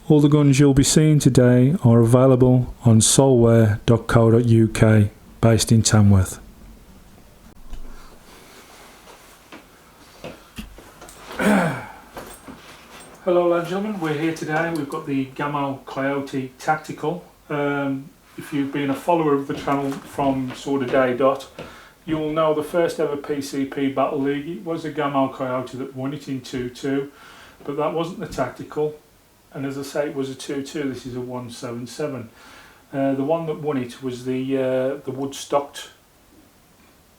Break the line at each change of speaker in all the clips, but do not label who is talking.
All the guns you'll be seeing today are available on solware.co.uk, based in Tamworth. Hello ladies and gentlemen, we're here today. We've got the Gamo Coyote Tactical. If you've been a follower of the channel from sort of day dot, you'll know the first ever PCP Battle League, it was a Gamo Coyote that won it in 2-2, but that wasn't the Tactical, and as I say, it was a 2-2, this is a 177. The one that won it was the wood-stocked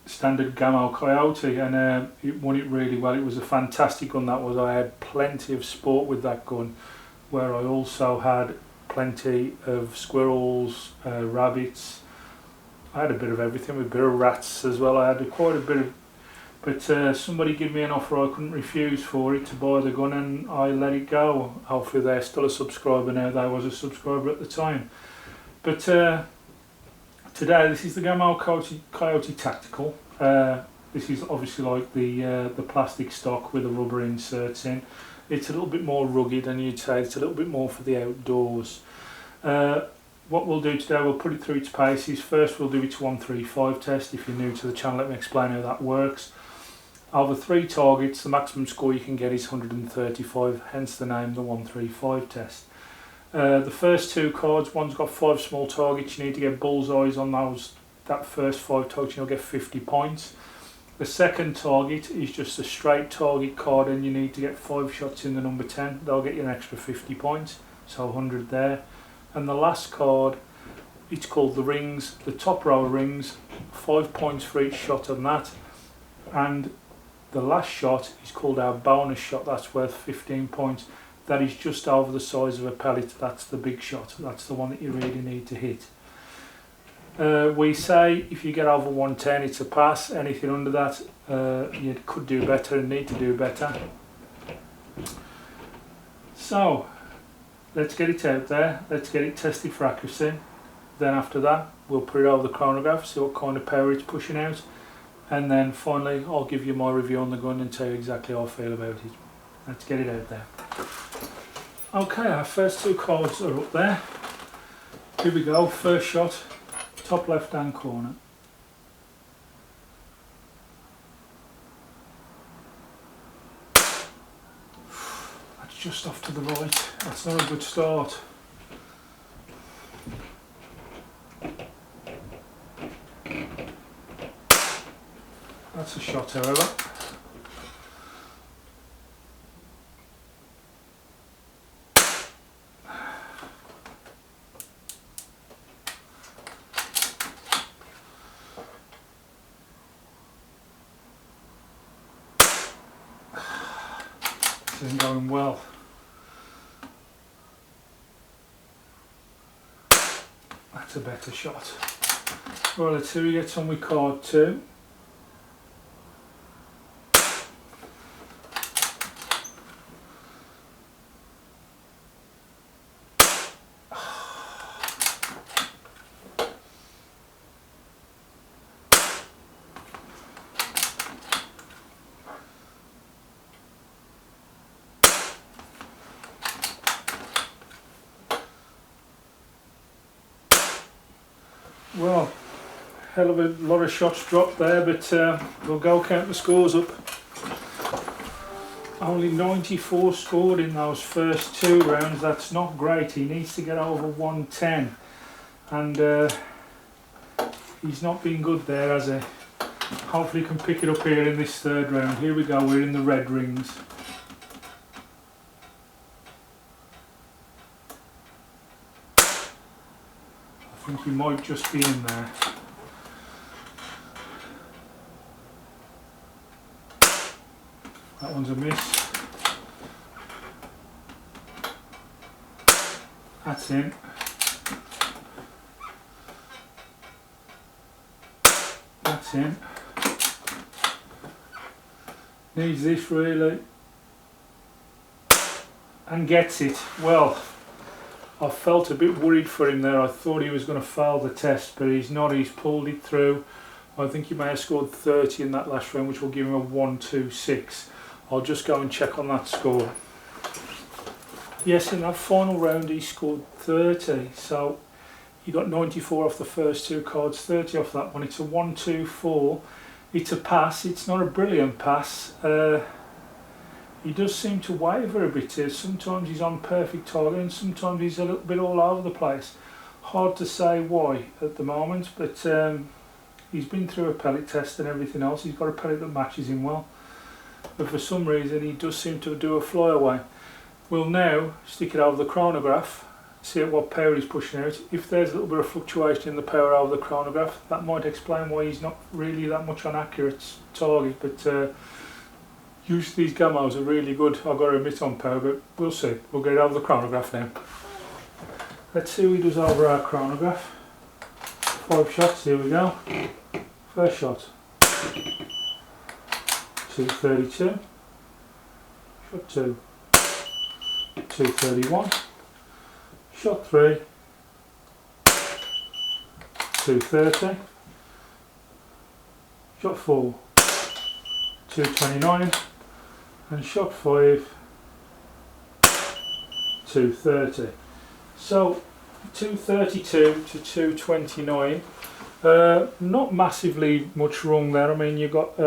standard Gamo Coyote, and it won it really well. It was a fantastic gun, that was. I had plenty of sport with that gun, where I also had plenty of squirrels, rabbits. I had a bit of everything, with a bit of rats as well. I had quite a bit of, but somebody gave me an offer I couldn't refuse for it, to buy the gun, and I let it go. Hopefully they're still a subscriber now. They was a subscriber at the time. But today, this is the Gamo Coyote Tactical. This is obviously like the plastic stock with the rubber inserts in. It's a little bit more rugged, and you'd say it's a little bit more for the outdoors. What we'll do today, we'll put it through its paces. First we'll do its 135 test. If you're new to the channel, let me explain how that works. Over 3 targets, the maximum score you can get is 135, hence the name, the 135 test. The first 2 cards, one's got 5 small targets. You need to get bullseyes on those. That first 5 targets, you'll get 50 points. The second target is just a straight target card, and you need to get 5 shots in the number 10. They'll get you an extra 50 points, so 100 there. And the last card, it's called the rings, the top row of rings, 5 points for each shot on that. And the last shot is called our bonus shot, that's worth 15 points. That is just over the size of a pellet. That's the big shot, that's the one that you really need to hit. We say if you get over 110 it's a pass. Anything under that you could do better and need to do better. So let's get it out there, let's get it tested for accuracy. Then after that we'll put it over the chronograph, see what kind of power it's pushing out, and then finally I'll give you my review on the gun and tell you exactly how I feel about it. Let's get it out there. Okay, our first 2 cards are up there. Here we go, first shot, top left hand corner. That's just off to the right, that's not a good start. That's a shot, however. Isn't going well. That's a better shot. Well, let's see who gets on with card 2. Well, hell of a lot of shots dropped there, but we'll go count the scores up. Only 94 scored in those first 2 rounds. That's not great. He needs to get over 110, and he's not been good there, has he? Hopefully he can pick it up here in this 3rd round. Here we go, we're in the red rings. I think he might just be in there. That one's a miss. That's in. That's in. Needs this really. And gets it. Well, I felt a bit worried for him there. I thought he was going to fail the test, but he's not. He's pulled it through. I think he may have scored 30 in that last round, which will give him a 126. I'll just go and check on that score. Yes, in that final round he scored 30, so he got 94 off the first two cards, 30 off that one. It's a 1-2-4. It's a pass. It's not a brilliant pass. He does seem to waver a bit here. Sometimes he's on perfect target and sometimes he's a little bit all over the place. Hard to say why at the moment, but he's been through a pellet test and everything else. He's got a pellet that matches him well, but for some reason he does seem to do a flyaway. We'll now stick it over the chronograph, see at what power he's pushing out. If there's a little bit of fluctuation in the power over the chronograph, that might explain why he's not really that much on accurate target, but usually these Gamos are really good, I've got to admit, on power, but we'll see. We'll get it over the chronograph now. Let's see what he does over our chronograph. 5 shots, here we go. First shot, 232. Shot 2, 231. Shot 3, 230. Shot 4, 229. And shot 5, 230. So 232 to 229. Not massively much wrong there. I mean, you got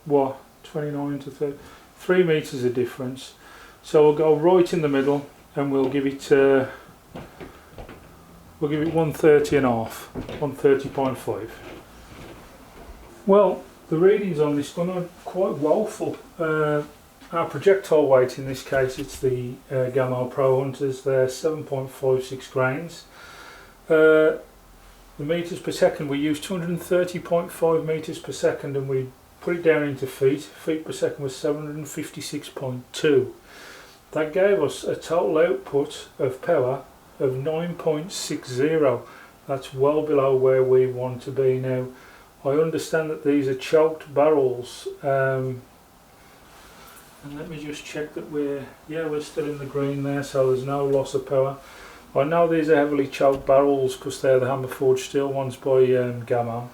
what, 29 to 30, 3 meters of difference. So we'll go right in the middle, and we'll give it 130 and a half, 130.5. Well, the readings on this gun are quite woeful. Our projectile weight in this case, it's the Gamo Pro Hunters, they're 7.56 grains. The meters per second, we use 230.5 meters per second, and we put it down into feet. Feet per second was 756.2. That gave us a total output of power of 9.60. That's well below where we want to be now. I understand that these are choked barrels. And let me just check that we're still in the green there, so there's no loss of power. I know these are heavily choked barrels because they're the hammer forged steel ones by Gamo.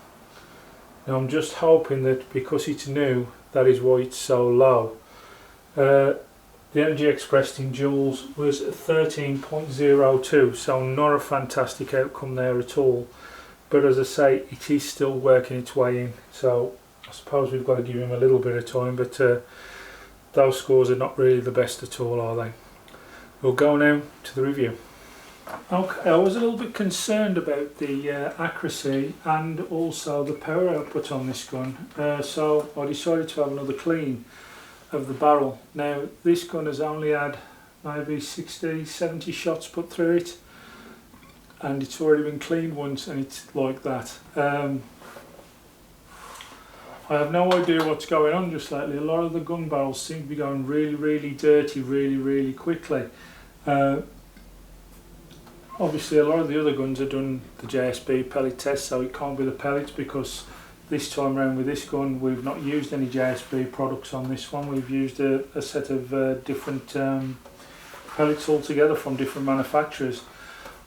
Now I'm just hoping that because it's new, that is why it's so low. The energy expressed in joules was 13.02, so not a fantastic outcome there at all. But as I say, it is still working its way in, so I suppose we've got to give him a little bit of time, but those scores are not really the best at all, are they? We'll go now to the review. Okay, I was a little bit concerned about the accuracy and also the power output on this gun, so I decided to have another clean of the barrel. Now this gun has only had maybe 60-70 shots put through it, and it's already been cleaned once and it's like that. I have no idea what's going on just lately. A lot of the gun barrels seem to be going really dirty really quickly. Obviously a lot of the other guns have done the JSB pellet test, so it can't be the pellets, because this time around with this gun we've not used any JSB products on this one. We've used a set of different pellets altogether from different manufacturers.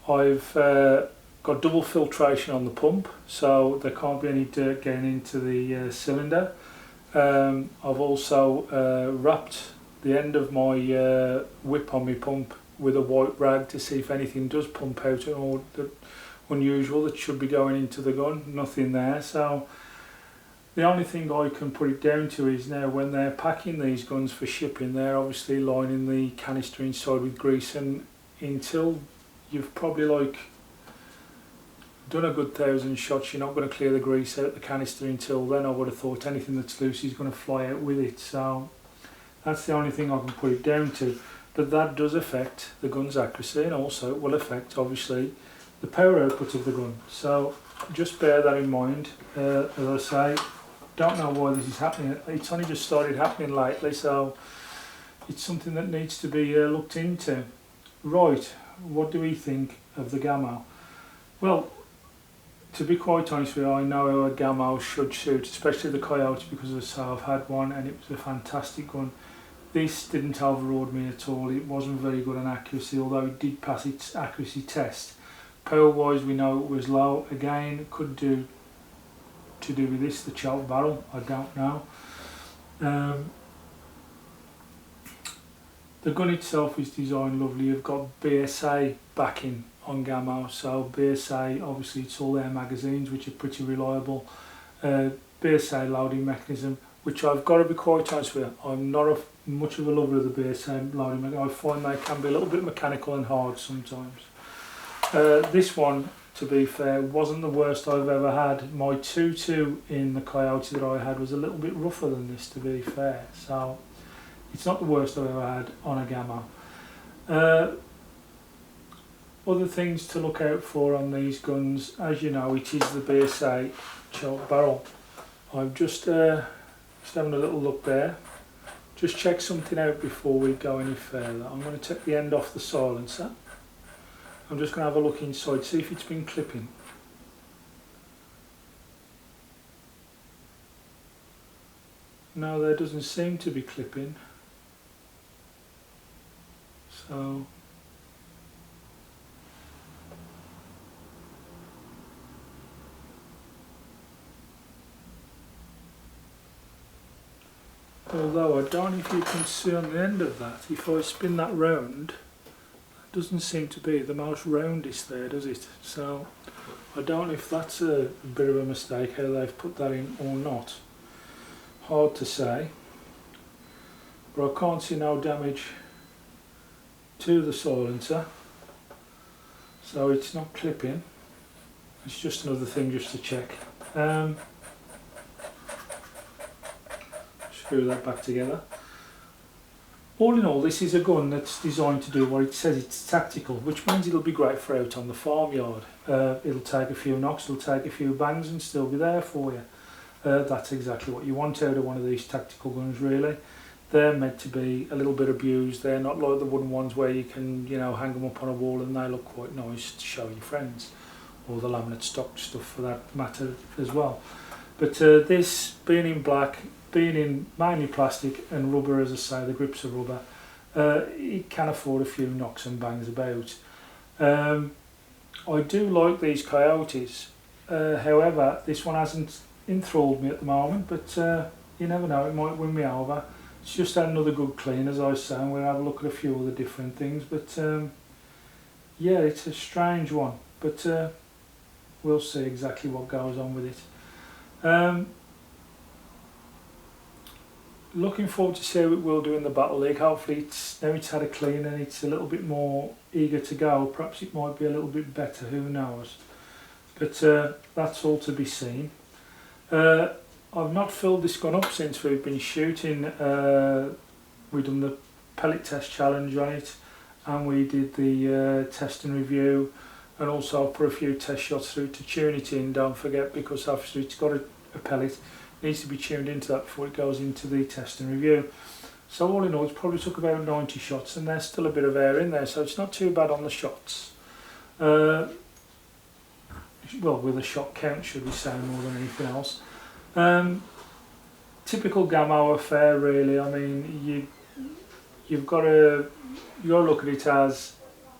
I've got double filtration on the pump, so there can't be any dirt getting into the cylinder. I've also wrapped the end of my whip on my pump with a white rag to see if anything does pump out or unusual that should be going into the gun. Nothing there, so the only thing I can put it down to is now when they're packing these guns for shipping, they're obviously lining the canister inside with grease, and until you've probably like done a good 1,000 shots, you're not going to clear the grease out the canister until then. I would have thought anything that's loose is going to fly out with it, so that's the only thing I can put it down to. But that does affect the gun's accuracy, and also it will affect obviously the power output of the gun, so just bear that in mind. As I say, don't know why this is happening. It's only just started happening lately, so it's something that needs to be looked into. Right, what do we think of the Gamo? Well, to be quite honest with you, I know how a Gamo should shoot, especially the Coyote, because as I say, I've had one and it was a fantastic gun. This didn't overawed me at all. It wasn't very good on accuracy, although it did pass its accuracy test. Power wise, we know it was low. Again, it could do to do with this, the choke barrel, I don't know. The gun itself is designed lovely. You've got BSA backing on Gamo, so BSA, obviously it's all their magazines which are pretty reliable. BSA loading mechanism, which I've got to be quite honest with you, I'm not much of a lover of the BSA loading mechanism. I find they can be a little bit mechanical and hard sometimes. This one, to be fair, wasn't the worst I've ever had. My 2.2 in the Coyote that I had was a little bit rougher than this, to be fair, so it's not the worst I've ever had on a Gamo. Other things to look out for on these guns, as you know, it is the BSA choke barrel. I'm just having a little look there. Just check something out before we go any further. I'm going to take the end off the silencer. I'm just going to have a look inside, see if it's been clipping. No, there doesn't seem to be clipping. So although I don't know if you can see on the end of that, if I spin that round, it doesn't seem to be the most roundest there, does it? So I don't know if that's a bit of a mistake, how they've put that in or not. Hard to say. But I can't see no damage to the silencer. So it's not clipping. It's just another thing just to check. Screw that back together. All in all, this is a gun that's designed to do what it says. It's tactical, which means it'll be great for out on the farmyard. It'll take a few knocks, it'll take a few bangs and still be there for you. That's exactly what you want out of one of these tactical guns, really. They're meant to be a little bit abused. They're not like the wooden ones where you can, you know, hang them up on a wall and they look quite nice to show your friends, or the laminate stock stuff for that matter as well. But this, being in black, being in mainly plastic and rubber, as I say, the grips are rubber, it can afford a few knocks and bangs about. I do like these Coyotes, however this one hasn't enthralled me at the moment, but you never know, it might win me over. It's just had another good clean, as I was saying. We'll have a look at a few other different things, but yeah, it's a strange one, but we'll see exactly what goes on with it. Looking forward to see how it will do in the Battle League. Hopefully now it's had a clean and it's a little bit more eager to go. Perhaps it might be a little bit better, who knows. But that's all to be seen. I've not filled this gun up since we've been shooting. We've done the pellet test challenge on it, and we did the test and review, and also put a few test shots through to tune it in, don't forget, because after it's got a pellet, needs to be tuned into that before it goes into the test and review. So all in all, it's probably took about 90 shots, and there's still a bit of air in there, so it's not too bad on the shots. Well, with a shot count, should we say, more than anything else. Typical Gamo affair, really. I mean, you've got to look at it as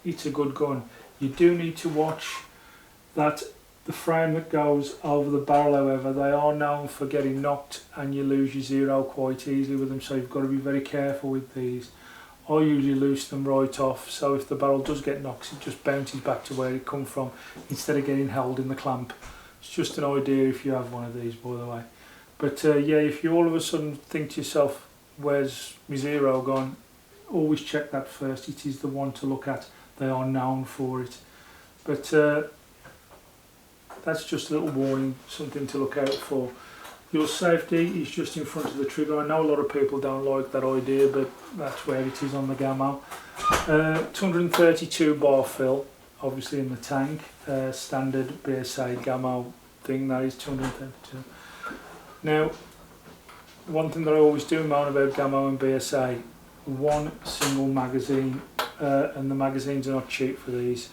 it's a good gun. You do need to watch that. The frame that goes over the barrel, however, they are known for getting knocked and you lose your zero quite easily with them, so you've got to be very careful with these. I usually loose them right off, so if the barrel does get knocked, it just bounces back to where it come from instead of getting held in the clamp. It's just an idea if you have one of these, by the way. But yeah, if you all of a sudden think to yourself, where's my zero gone, always check that first. It is the one to look at. They are known for it. But that's just a little warning, something to look out for. Your safety is just in front of the trigger. I know a lot of people don't like that idea, but that's where it is on the Gamo. 232 bar fill, obviously in the tank. Standard BSA Gamo thing, that is 232. Now, one thing that I always do moan about Gamo and BSA, one single magazine, and the magazines are not cheap for these.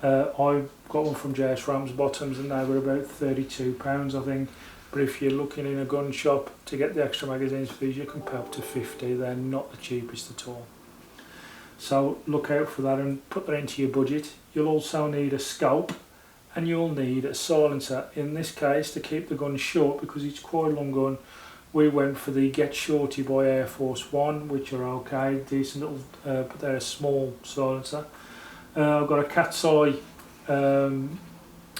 I got one from JS Rams Bottoms and they were about £32 I think, but if you're looking in a gun shop to get the extra magazines for these, you can pay up to 50. They're not the cheapest at all. So look out for that and put that into your budget. You'll also need a scope and you'll need a silencer, in this case to keep the gun short because it's quite a long gun. We went for the Get Shorty by Air Force One, which are okay, decent little, but they're a small silencer. I've got a cat's eye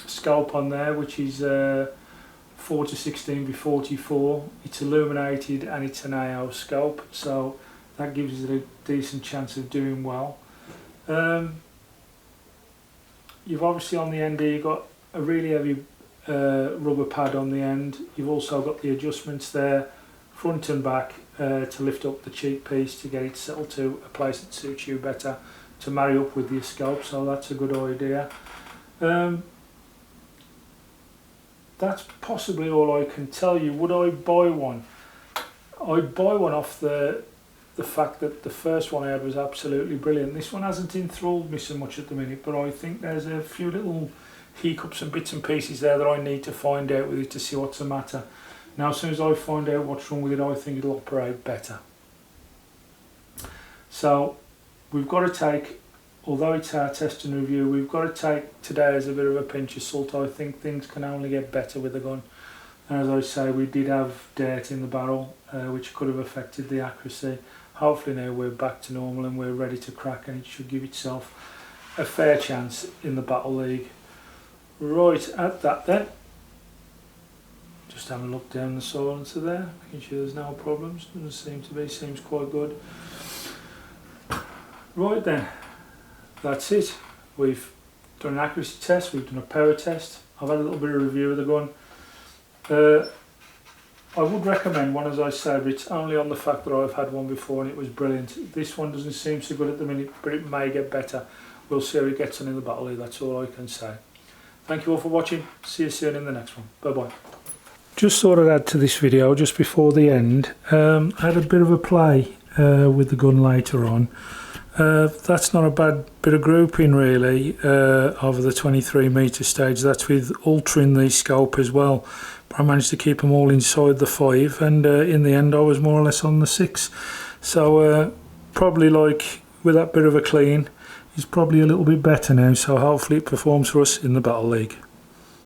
scope on there, which is 4 to 16 by 44. It's illuminated and it's an AO scope, so that gives it a decent chance of doing well. You've obviously on the end here got a really heavy rubber pad on the end. You've also got the adjustments there, front and back, to lift up the cheek piece to get it settled to a place that suits you better to marry up with your scope, so that's a good idea. That's possibly all I can tell you. Would I buy one? I'd buy one off the fact that the first one I had was absolutely brilliant. This one hasn't enthralled me so much at the minute, but I think there's a few little hiccups and bits and pieces there that I need to find out with it to see what's the matter. Now as soon as I find out what's wrong with it, I think it'll operate better. So we've got to take, although it's our test and review, we've got to take today as a bit of a pinch of salt. I think things can only get better with the gun. And as I say, we did have dirt in the barrel, which could have affected the accuracy. Hopefully now we're back to normal and we're ready to crack, and it should give itself a fair chance in the Battle League. Right, at that then, just having a look down the silencer there, making sure there's no problems. Doesn't seem to be, seems quite good. Right then, that's it. We've done an accuracy test, we've done a power test, I've had a little bit of review of the gun. I would recommend one, as I said, but it's only on the fact that I've had one before and it was brilliant. This one doesn't seem so good at the minute, but it may get better. We'll see how it gets on in the Battle League, that's all I can say. Thank you all for watching, see you soon in the next one, bye bye. Just thought I'd add to this video, just before the end, I had a bit of a play with the gun later on. That's not a bad bit of grouping really, over the 23 metre stage. That's with altering the scope as well. But I managed to keep them all inside the 5, and in the end I was more or less on the 6. So probably, like, with that bit of a clean, it's probably a little bit better now, so hopefully it performs for us in the Battle League.